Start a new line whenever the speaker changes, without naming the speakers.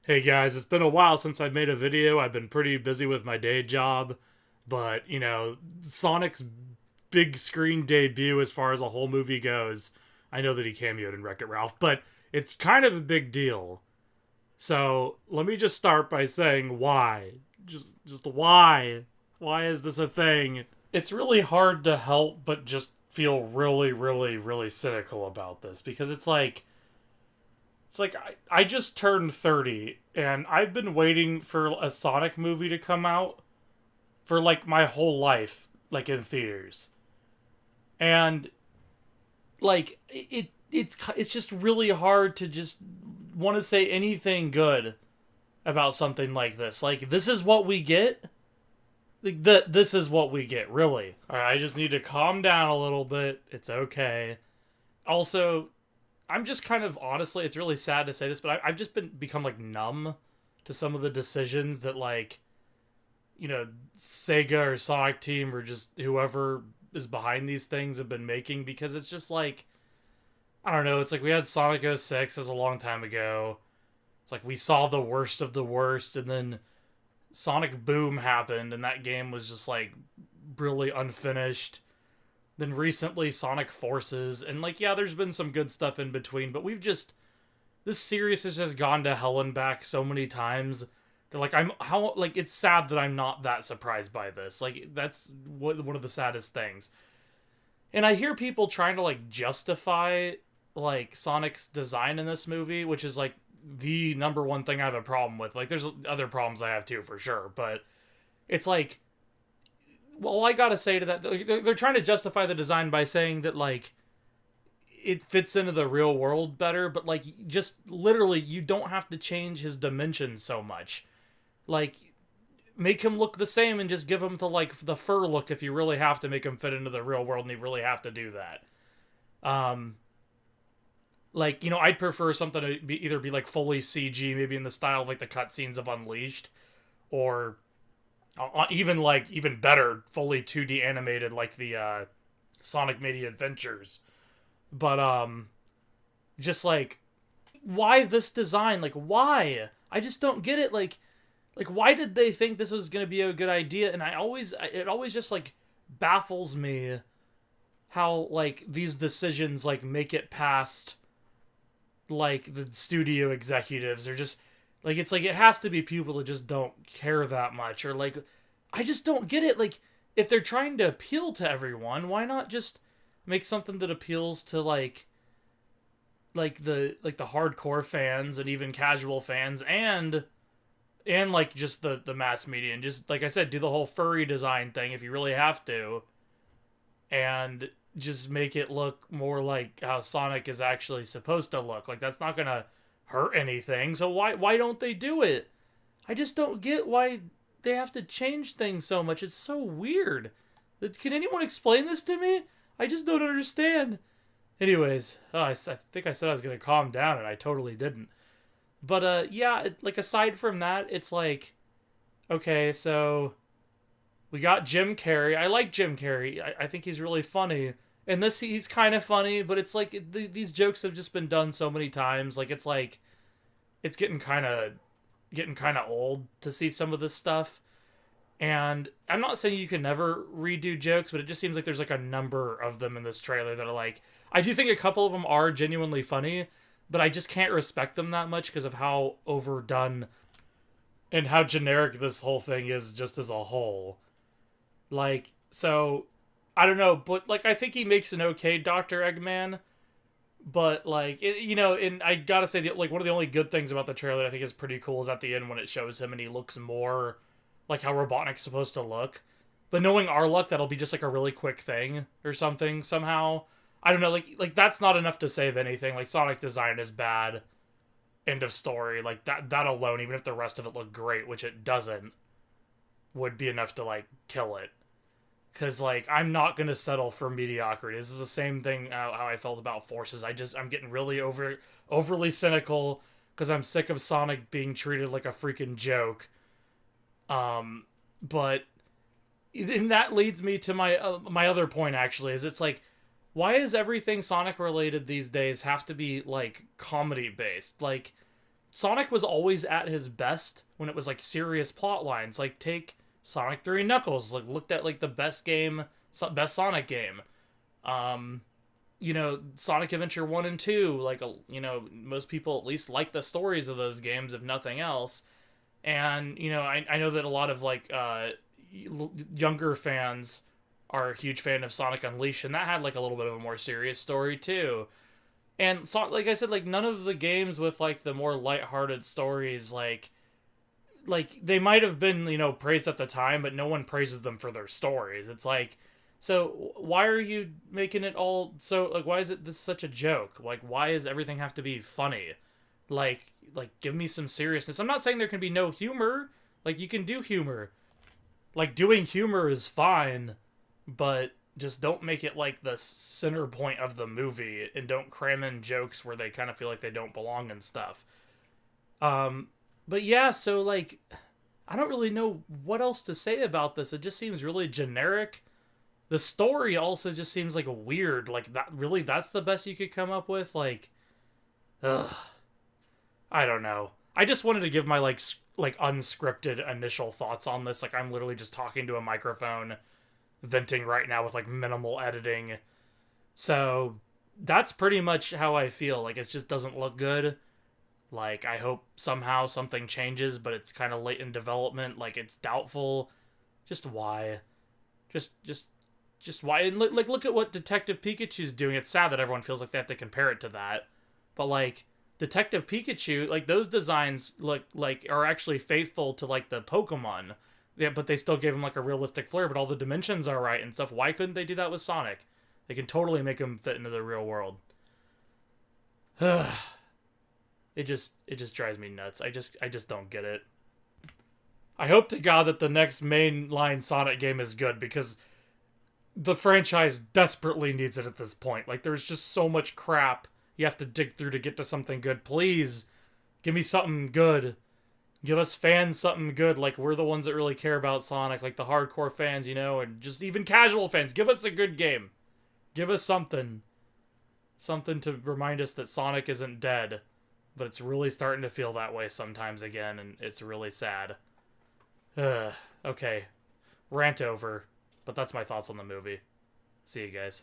Hey guys, it's been a while since I've made a video. I've been pretty busy with my day job, but Sonic's big screen debut as far as a whole movie goes, I know that he cameoed in Wreck-It Ralph, but it's kind of a big deal. So let me just start by saying why. Just why? Why is this a thing? It's really hard to help but just feel really, really, really cynical about this because it's like I just turned 30 and I've been waiting for a Sonic movie to come out for like my whole life, like in theaters. And it's just really hard to just want to say anything good about something like this. Like this is what we get. This is what we get, really. All right, I just need to calm down a little bit. It's okay. Also, I'm just kind of honestly, it's really sad to say this, but I've just become like numb to some of the decisions that Sega or Sonic Team or just whoever is behind these things have been making, because it's just like, I don't know, it's like we had Sonic 06 as a long time ago. It's like we saw the worst of the worst, and then Sonic Boom happened and that game was just like really unfinished. Then recently Sonic Forces, and like, yeah, there's been some good stuff in between, but this series has just gone to hell and back so many times that it's sad that I'm not that surprised by this. Like that's one of the saddest things. And I hear people trying to like justify like Sonic's design in this movie, which is like the number one thing I have a problem with. Like there's other problems I have too, for sure, but it's like, well, I gotta say to that, they're trying to justify the design by saying that like it fits into the real world better, but like just literally you don't have to change his dimensions so much. Like make him look the same and just give him the fur look if you really have to make him fit into the real world and you really have to do that. Um I'd prefer something to either be like fully CG, maybe in the style of like the cutscenes of Unleashed, or even better, fully 2D animated like the Sonic Media Adventures. But just like, why this design? Like why? I just don't get it. Like why did they think this was gonna be a good idea? And it always just like baffles me how like these decisions like make it past like the studio executives, or just like it's like it has to be people that just don't care that much, or like I just don't get it. Like if they're trying to appeal to everyone, why not just make something that appeals to like the hardcore fans and even casual fans, and like just the mass media, and just like I said, do the whole furry design thing if you really have to, and just make it look more like how Sonic is actually supposed to look. Like that's not gonna hurt anything. So why don't they do it? I just don't get why they have to change things so much. It's so weird. Can anyone explain this to me? I just don't understand. Anyways, I think I said I was gonna calm down and I totally didn't. But yeah, like aside from that, it's like, okay, so we got Jim Carrey. I like Jim Carrey. I think he's really funny. And this, he's kind of funny, but it's like these jokes have just been done so many times. Like it's getting kind of old to see some of this stuff. And I'm not saying you can never redo jokes, but it just seems like there's like a number of them in this trailer that are like, I do think a couple of them are genuinely funny, but I just can't respect them that much because of how overdone and how generic this whole thing is just as a whole. Like, so I don't know, but like I think he makes an okay Dr. Eggman, but like and I gotta say, like one of the only good things about the trailer that I think is pretty cool is at the end when it shows him and he looks more like how Robotnik's supposed to look. But knowing our luck, that'll be just like a really quick thing or something somehow. I don't know, like that's not enough to save anything. Like Sonic design is bad. End of story. Like that alone, even if the rest of it looked great, which it doesn't, would be enough to like kill it. Cause like I'm not gonna settle for mediocrity. This is the same thing how I felt about Forces. I'm getting really overly cynical because I'm sick of Sonic being treated like a freaking joke. But and that leads me to my other point, actually, is it's like, why is everything Sonic related these days have to be like comedy based? Like Sonic was always at his best when it was like serious plot lines. Like take Sonic 3 and Knuckles, like looked at like the best Sonic game. Um, Sonic Adventure 1 and 2, like, most people at least like the stories of those games, if nothing else. And, I know that a lot of, like, younger fans are a huge fan of Sonic Unleashed, and that had, like, a little bit of a more serious story, too. And, so, like I said, like, none of the games with, like, the more lighthearted stories, like, they might have been, praised at the time, but no one praises them for their stories. It's like, so why are you making it all so, like, why is it this such a joke? Like, why does everything have to be funny? Like give me some seriousness. I'm not saying there can be no humor. Like, you can do humor. Like, doing humor is fine, but just don't make it like the center point of the movie, and don't cram in jokes where they kind of feel like they don't belong and stuff. But yeah, so, like, I don't really know what else to say about this. It just seems really generic. The story also just seems like weird. Like, that's the best you could come up with? Like, ugh. I don't know. I just wanted to give my, like unscripted initial thoughts on this. Like, I'm literally just talking to a microphone, venting right now with, like, minimal editing. So, that's pretty much how I feel. Like, it just doesn't look good. Like, I hope somehow something changes, but it's kind of late in development. Like, it's doubtful. Just why? Just why? And, like, look at what Detective Pikachu's doing. It's sad that everyone feels like they have to compare it to that. But, like, Detective Pikachu, like, those designs look like are actually faithful to, like, the Pokemon. Yeah, but they still gave him, like, a realistic flair, but all the dimensions are right and stuff. Why couldn't they do that with Sonic? They can totally make him fit into the real world. It just drives me nuts. I just don't get it. I hope to God that the next mainline Sonic game is good, because the franchise desperately needs it at this point. Like, there's just so much crap you have to dig through to get to something good. Please, give me something good. Give us fans something good. Like, we're the ones that really care about Sonic. Like, the hardcore fans, and just even casual fans. Give us a good game. Give us something. Something to remind us that Sonic isn't dead. But it's really starting to feel that way sometimes again, and it's really sad. Okay. Rant over. But that's my thoughts on the movie. See you guys.